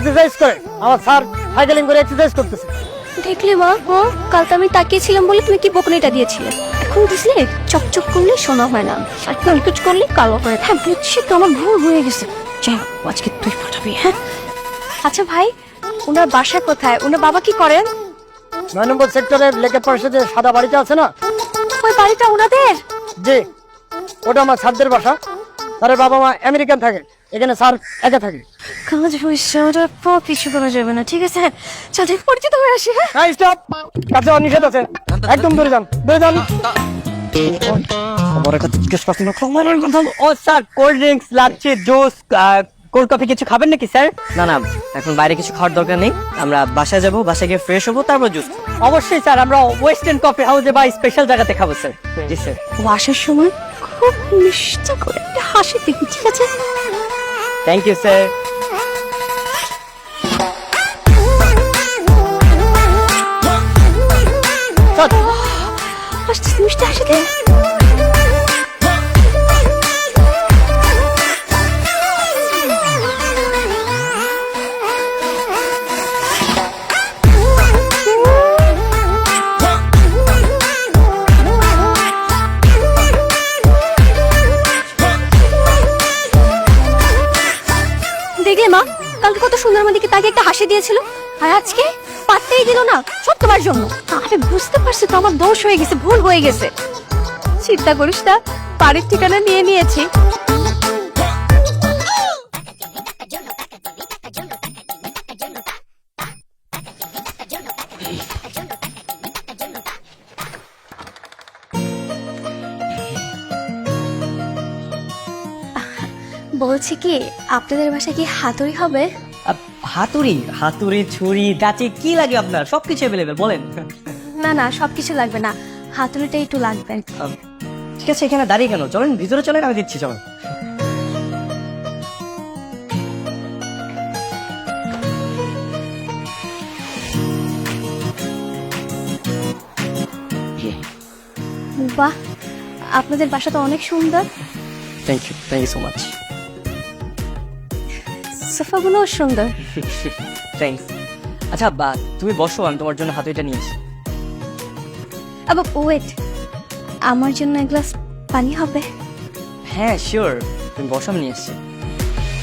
Exercise করে, আমার sir cycling করে এক্সারসাইজ করতেছে। দেখলে মা, কাল তো আমি তাকিয়েছিলাম বলে তুমি কি বকুনিটা দিয়েছিলে। এখন বুঝলে চকচক করলে সোনা হয় না, আর কুচকুচ করলে কালো হয়। হ্যাঁ বুঝছি তো, আমার ভুল হয়ে গেছে। যাই হোক, আজকে তুই পাঠাবি। হ্যাঁ আচ্ছা ভাই, ওনার বাসা কোথায়? ওনার বাবা কি করেন? 9 নম্বর সেক্টরের লেকের পাশে যে সাদা বাড়িটা আছে না, ওই বাড়িটা ওনাদের? জি, ওটা আমার স্যারদের বাসা। স্যারের বাবা মা আমেরিকান থাকে, এখানে স্যার একা থাকে। কাজ হয়েছে, ওটা কিছু করা যাবে না। ঠিক আছে, চল পরিচিত হয়ে আসি। হ্যাঁ হ্যাঁ স্টপ, কাছে নিষেধ আছে, একদম দূরে যান, দূরে যান। খবরের কথা জিজ্ঞেস করছি না, খবরের কথা। ও sir, cold drinks, lassi, juice, cold coffee কিছু খাবেন নাকি স্যার? না না, এখন বাইরে কিছু খাওয়ার দরকার নেই। আমরা বাসায় যাবো, বাসায় গিয়ে ফ্রেশ হবো, তারপর জুস। অবশ্যই স্যার, আমরা ওয়েস্টার্ন কফি হাউসে বা স্পেশাল জায়গাতে খাবো স্যার। জি স্যার। ও আসার সময় খুব মিষ্টি করে একটা হাসি দিবি, ঠিক আছে? Thank you sir. মিষ্টি হাসি দে। দেখলে মা, কালকে কত সুন্দর আমার দিকে তাকে একটা হাসি দিয়েছিল, আর আজকে পাত্তাই দিল না। সব তোমার জন্য। আমি বুঝতে পারছি তো আমার দোষ হয়ে গেছে, ভুল হয়ে গেছে। চিন্তা করিস না, বাড়ির ঠিকানা নিয়ে নিয়েছি। বলছি কি, আপনাদের বাসায় কি হাতুড়ি হবে? হাতুড়ি, হাতুড়ি, ছুরি, দাঁচি কি লাগে আপনার? সবকিছু অ্যাভেলেবেল, বলেন। না না, সবকিছু লাগবে না, হাতুড়িটা একটু লাগবে। ঠিক আছে, এখানে দাঁড়িয়ে কেন? চলেন ভিতরে চলেন, আমি দিচ্ছি, চলেন। বাহ, আপনাদের বাসা তো অনেক সুন্দর। Thank you so much. সোফাগুলো সুন্দর। থ্যাংকস। আচ্ছা বা তুমি বসো, আমি তোমার জন্য হাতুড়িটা নিয়ে আসি। আবার ওয়েট, আমার জন্য এক গ্লাস পানি হবে? হ্যাঁ শিওর, তুমি বসো, আমি নিয়ে আসছি।